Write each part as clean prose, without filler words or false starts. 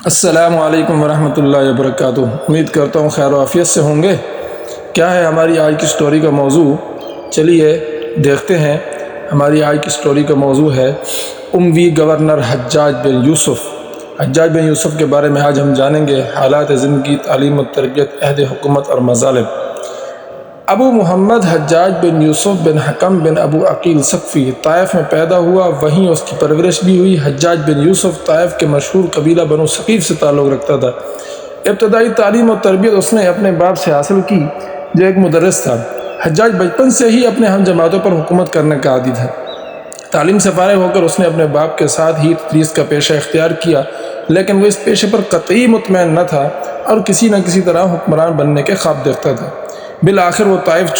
السلام علیکم ورحمۃ اللہ وبرکاتہ۔ امید کرتا ہوں خیر و عافیت سے ہوں گے۔ کیا ہے ہماری آج کی سٹوری کا موضوع؟ چلیے دیکھتے ہیں۔ ہماری آج کی سٹوری کا موضوع ہے اموی گورنر حجاج بن یوسف۔ حجاج بن یوسف کے بارے میں آج ہم جانیں گے، حالات زندگی، تعلیم و تربیت، عہد حکومت اور مظالم۔ ابو محمد حجاج بن یوسف بن حکم بن ابو عقیل ثقفی طائف میں پیدا ہوا، وہیں اس کی پرورش بھی ہوئی۔ حجاج بن یوسف طائف کے مشہور قبیلہ بنو ثقیف سے تعلق رکھتا تھا۔ ابتدائی تعلیم و تربیت اس نے اپنے باپ سے حاصل کی جو ایک مدرس تھا۔ حجاج بچپن سے ہی اپنے ہم جماعتوں پر حکومت کرنے کا عادی تھا۔ تعلیم سے فارغ ہو کر اس نے اپنے باپ کے ساتھ ہی تدریس کا پیشہ اختیار کیا، لیکن وہ اس پیشے پر قطعی مطمئن نہ تھا اور کسی نہ کسی طرح حکمران بننے کے خواب دیکھتا تھا۔ بالآخر وہ طائف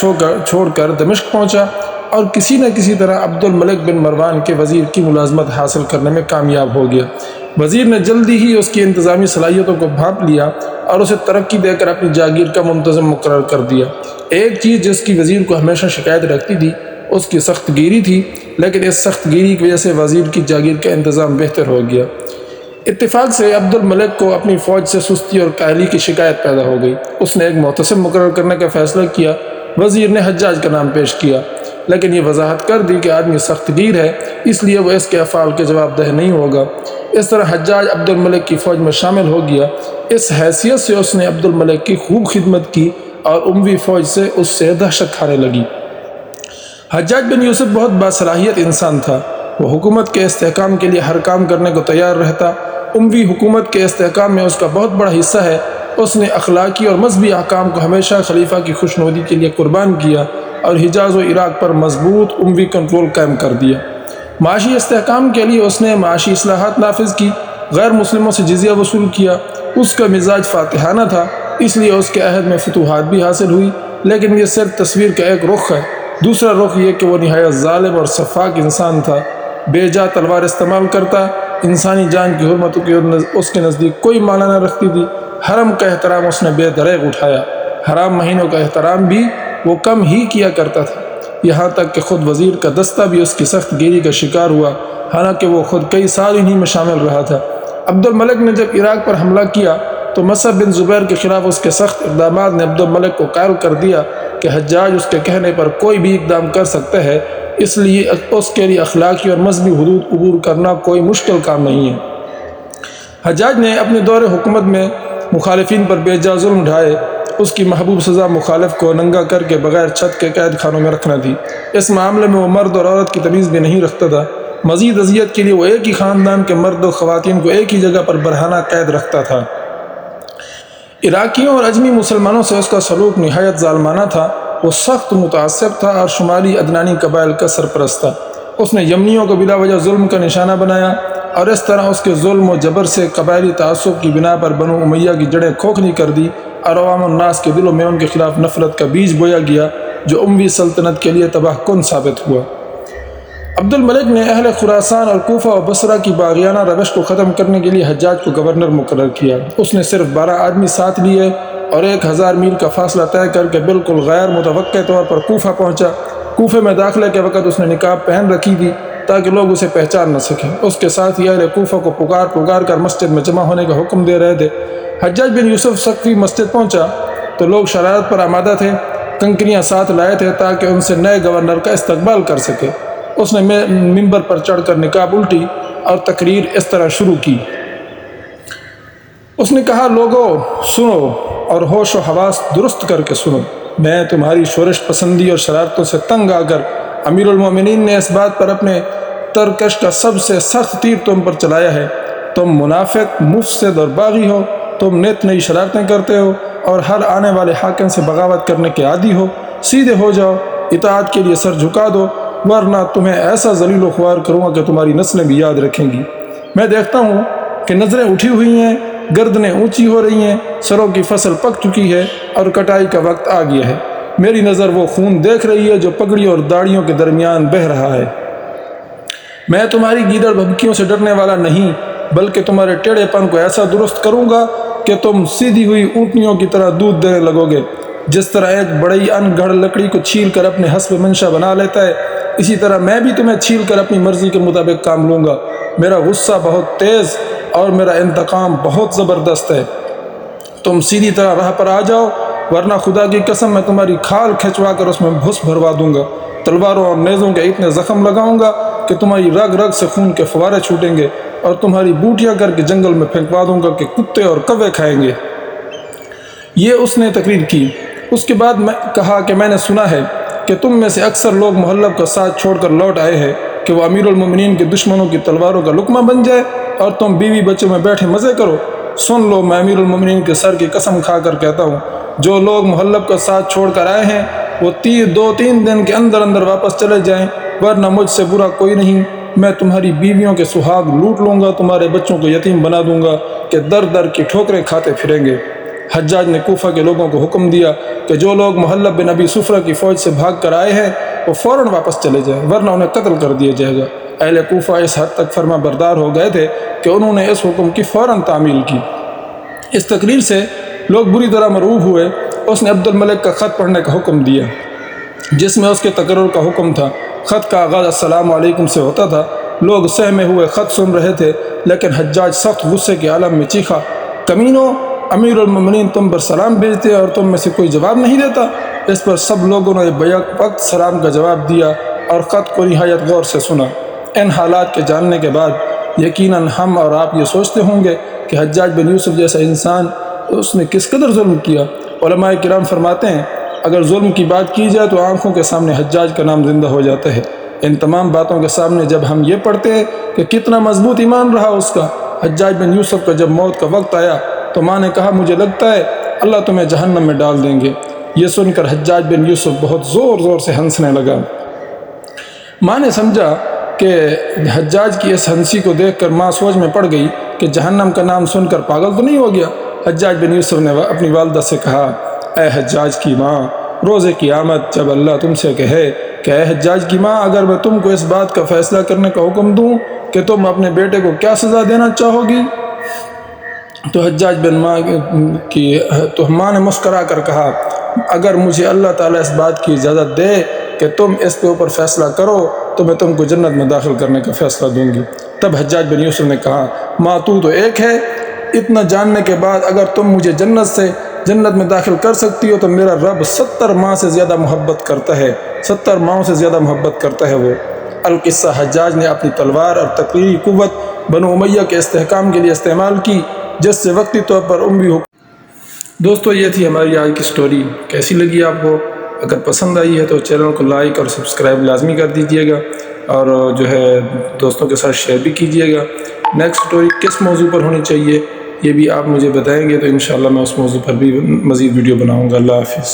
چھوڑ کر دمشق پہنچا اور کسی نہ کسی طرح عبد الملک بن مروان کے وزیر کی ملازمت حاصل کرنے میں کامیاب ہو گیا۔ وزیر نے جلدی ہی اس کی انتظامی صلاحیتوں کو بھانپ لیا اور اسے ترقی دے کر اپنی جاگیر کا منتظم مقرر کر دیا۔ ایک چیز جس کی وزیر کو ہمیشہ شکایت رکھتی تھی اس کی سخت گیری تھی، لیکن اس سخت گیری کی وجہ سے وزیر کی جاگیر کا انتظام بہتر ہو گیا۔ اتفاق سے عبد الملک کو اپنی فوج سے سستی اور کاہلی کی شکایت پیدا ہو گئی۔ اس نے ایک محتسب مقرر کرنے کا فیصلہ کیا۔ وزیر نے حجاج کا نام پیش کیا، لیکن یہ وضاحت کر دی کہ آدمی سخت گیر ہے، اس لیے وہ اس کے افعال کے جواب دہ نہیں ہوگا۔ اس طرح حجاج عبد الملک کی فوج میں شامل ہو گیا۔ اس حیثیت سے اس نے عبد الملک کی خوب خدمت کی اور اموی فوج سے اس سے دہشت کھانے لگی۔ حجاج بن یوسف بہت باصلاحیت انسان تھا۔ وہ حکومت کے استحکام کے لیے ہر کام کرنے کو تیار رہتا۔ اموی حکومت کے استحکام میں اس کا بہت بڑا حصہ ہے۔ اس نے اخلاقی اور مذہبی احکام کو ہمیشہ خلیفہ کی خوشنودی کے لیے قربان کیا اور حجاز و عراق پر مضبوط اموی کنٹرول قائم کر دیا۔ معاشی استحکام کے لیے اس نے معاشی اصلاحات نافذ کی، غیر مسلموں سے جزیہ وصول کیا۔ اس کا مزاج فاتحانہ تھا، اس لیے اس کے عہد میں فتوحات بھی حاصل ہوئی، لیکن یہ صرف تصویر کا ایک رخ ہے۔ دوسرا رخ یہ کہ وہ نہایت ظالم اور سفاک انسان تھا۔ بے جا تلوار استعمال کرتا، انسانی جان کی حرمت کی اس کے نزدیک کوئی معنی نہ رکھتی تھی۔ حرم کا احترام اس نے بے دریغ اٹھایا، حرام مہینوں کا احترام بھی وہ کم ہی کیا کرتا تھا، یہاں تک کہ خود وزیر کا دستہ بھی اس کی سخت گیری کا شکار ہوا، حالانکہ وہ خود کئی سال انہی میں شامل رہا تھا۔ عبد الملک نے جب عراق پر حملہ کیا تو مصعب بن زبیر کے خلاف اس کے سخت اقدامات نے عبد الملک کو قائل کر دیا کہ حجاج اس کے کہنے پر کوئی بھی اقدام کر سکتا ہے، اس لیے اس کے لیے اخلاقی اور مذہبی حدود عبور کرنا کوئی مشکل کام نہیں ہے۔ حجاج نے اپنے دور حکومت میں مخالفین پر بے جا ظلم ڈھائے۔ اس کی محبوب سزا مخالف کو ننگا کر کے بغیر چھت کے قید خانوں میں رکھنا تھی۔ اس معاملے میں وہ مرد اور عورت کی تمیز بھی نہیں رکھتا تھا۔ مزید اذیت کے لیے وہ ایک ہی خاندان کے مرد و خواتین کو ایک ہی جگہ پر برہنہ قید رکھتا تھا۔ عراقیوں اور اجمی مسلمانوں سے اس کا سلوک نہایت ظالمانہ تھا۔ وہ سخت متعصب تھا اور شمالی عدنانی قبائل کا سرپرست تھا۔ اس نے یمنیوں کو بلا وجہ ظلم کا نشانہ بنایا اور اس طرح اس کے ظلم و جبر سے قبائلی تعصب کی بنا پر بنو امیہ کی جڑیں کھوکھلی کر دی اور عوام الناس کے دلوں میں ان کے خلاف نفرت کا بیج بویا گیا جو اموی سلطنت کے لیے تباہ کن ثابت ہوا۔ عبد الملک نے اہل خراسان اور کوفہ و بصرہ کی باغیانہ روش کو ختم کرنے کے لیے حجاج کو گورنر مقرر کیا۔ اس نے صرف 12 آدمی ساتھ لیے اور 1000 میل کا فاصلہ طے کر کے بالکل غیر متوقع طور پر کوفہ پہنچا۔ کوفے میں داخلے کے وقت اس نے نقاب پہن رکھی تھی تاکہ لوگ اسے پہچان نہ سکیں۔ اس کے ساتھ ہی اہل کوفہ کو پکار کر مسجد میں جمع ہونے کا حکم دے رہے تھے۔ حجاج بن یوسف ثقفی مسجد پہنچا تو لوگ شرارت پر آمادہ تھے، کنکریاں ساتھ لائے تھے تاکہ ان سے نئے گورنر کا استقبال کر سکے۔ اس نے ممبر پر چڑھ کر نقاب الٹی اور تقریر اس طرح شروع کی۔ اس نے کہا، لوگو سنو اور ہوش و حواس درست کر کے سنو۔ میں تمہاری شورش پسندی اور شرارتوں سے تنگ آ کر امیر المومنین نے اس بات پر اپنے ترکش کا سب سے سخت تیر تم پر چلایا ہے۔ تم منافق، مفسد اور باغی ہو، تم نت نئی شرارتیں کرتے ہو اور ہر آنے والے حاکم سے بغاوت کرنے کے عادی ہو۔ سیدھے ہو جاؤ، اطاعت کے لیے سر جھکا دو، ورنہ تمہیں ایسا ذلیل و خوار کروں گا کہ تمہاری نسلیں بھی یاد رکھیں گی۔ میں دیکھتا ہوں کہ نظریں اٹھی ہوئی ہیں، گردنیں اونچی ہو رہی ہیں، سروں کی فصل پک چکی ہے اور کٹائی کا وقت آ گیا ہے۔ میری نظر وہ خون دیکھ رہی ہے جو پگڑی اور داڑھیوں کے درمیان بہہ رہا ہے۔ میں تمہاری گیدڑ بھبکیوں سے ڈرنے والا نہیں، بلکہ تمہارے ٹیڑھے پن کو ایسا درست کروں گا کہ تم سیدھی ہوئی اونٹنیوں کی طرح دودھ دینے لگو گے۔ جس طرح ایک بڑئی ان گھڑ لکڑی کو چھیل کر اپنے حسب منشا بنا لیتا ہے، اسی طرح میں بھی تمہیں چھیل کر اپنی مرضی کے مطابق کام لوں گا۔ میرا غصہ بہت تیز اور میرا انتقام بہت زبردست ہے۔ تم سیدھی طرح راہ پر آ جاؤ، ورنہ خدا کی قسم میں تمہاری کھال کھنچوا کر اس میں بھس بھروا دوں گا۔ تلواروں اور نیزوں کے اتنے زخم لگاؤں گا کہ تمہاری رگ رگ سے خون کے فوارے چھوٹیں گے، اور تمہاری بوٹیاں کر کے جنگل میں پھینکوا دوں گا کہ کتے اور کوے کھائیں گے۔ یہ اس نے تقریر کی۔ اس کے بعد میں کہا کہ میں نے سنا ہے کہ تم میں سے اکثر لوگ محلب کا ساتھ چھوڑ کر لوٹ آئے ہیں کہ وہ امیر المومنین کے دشمنوں کی تلواروں کا لقمہ بن جائے اور تم بیوی بچوں میں بیٹھے مزے کرو۔ سن لو، میں امیر المومنین کے سر کی قسم کھا کر کہتا ہوں، جو لوگ محلب کا ساتھ چھوڑ کر آئے ہیں وہ 2-3 دن کے اندر اندر واپس چلے جائیں، ورنہ مجھ سے برا کوئی نہیں۔ میں تمہاری بیویوں کے سہاگ لوٹ لوں گا، تمہارے بچوں کو یتیم بنا دوں گا کہ در در کی ٹھوکریں کھاتے پھریں گے۔ حجاج نے کوفہ کے لوگوں کو حکم دیا کہ جو لوگ محلب بن ابی صفرہ کی فوج سے بھاگ کر آئے ہیں وہ فوراً واپس چلے جائیں، ورنہ انہیں قتل کر دیا جائے گا۔ اہل کوفہ اس حد تک فرما بردار ہو گئے تھے کہ انہوں نے اس حکم کی فوراً تعمیل کی۔ اس تقریر سے لوگ بری طرح مرعوب ہوئے۔ اس نے عبد الملک کا خط پڑھنے کا حکم دیا جس میں اس کے تقرر کا حکم تھا۔ خط کا آغاز السلام علیکم سے ہوتا تھا۔ لوگ سہمے ہوئے خط سن رہے تھے، لیکن حجاج سخت غصے کے عالم میں چیخا، کمینوں، امیر المومنین تم پر سلام بھیجتے ہیں اور تم میں سے کوئی جواب نہیں دیتا۔ اس پر سب لوگوں نے بیک وقت سلام کا جواب دیا اور خط کو نہایت غور سے سنا۔ ان حالات کے جاننے کے بعد یقیناً ہم اور آپ یہ سوچتے ہوں گے کہ حجاج بن یوسف جیسا انسان اس نے کس قدر ظلم کیا۔ علماء کرام فرماتے ہیں اگر ظلم کی بات کی جائے تو آنکھوں کے سامنے حجاج کا نام زندہ ہو جاتا ہے۔ ان تمام باتوں کے سامنے جب ہم یہ پڑھتے ہیں کہ کتنا مضبوط ایمان رہا اس کا، حجاج بن یوسف کا جب موت کا وقت آیا تو ماں نے کہا مجھے لگتا ہے اللہ تمہیں جہنم میں ڈال دیں گے۔ یہ سن کر حجاج بن یوسف بہت زور زور سے ہنسنے لگا۔ ماں نے سمجھا کہ حجاج کی اس ہنسی کو دیکھ کر ماں سوچ میں پڑ گئی کہ جہنم کا نام سن کر پاگل تو نہیں ہو گیا۔ حجاج بن یوسف نے اپنی والدہ سے کہا، اے حجاج کی ماں، روز قیامت جب اللہ تم سے کہے کہ اے حجاج کی ماں، اگر میں تم کو اس بات کا فیصلہ کرنے کا حکم دوں کہ تم اپنے بیٹے کو کیا سزا دینا چاہو گی، تو حجاج بن ماں نے مسکرا کر کہا، اگر مجھے اللہ تعالیٰ اس بات کی اجازت دے کہ تم اس کے اوپر فیصلہ کرو تو میں تم کو جنت میں داخل کرنے کا فیصلہ دوں گی۔ تب حجاج بن یوسف نے کہا، ماں تو ایک ہے، اتنا جاننے کے بعد اگر تم مجھے جنت میں داخل کر سکتی ہو تو میرا رب 70 ماں سے زیادہ محبت کرتا ہے، 70 ماؤں سے زیادہ محبت کرتا ہے وہ۔ القصہ حجاج نے اپنی تلوار اور تقریری قوت بنو امیہ کے استحکام کے لیے استعمال کی، جس سے وقتی طور پر دوستو یہ تھی ہماری آج کی سٹوری۔ کیسی لگی آپ کو؟ اگر پسند آئی ہے تو چینل کو لائک اور سبسکرائب لازمی کر دیجیے گا، اور دوستوں کے ساتھ شیئر بھی کیجیے گا۔ نیکسٹ سٹوری کس موضوع پر ہونی چاہیے یہ بھی آپ مجھے بتائیں گے تو انشاءاللہ میں اس موضوع پر بھی مزید ویڈیو بناؤں گا۔ اللہ حافظ۔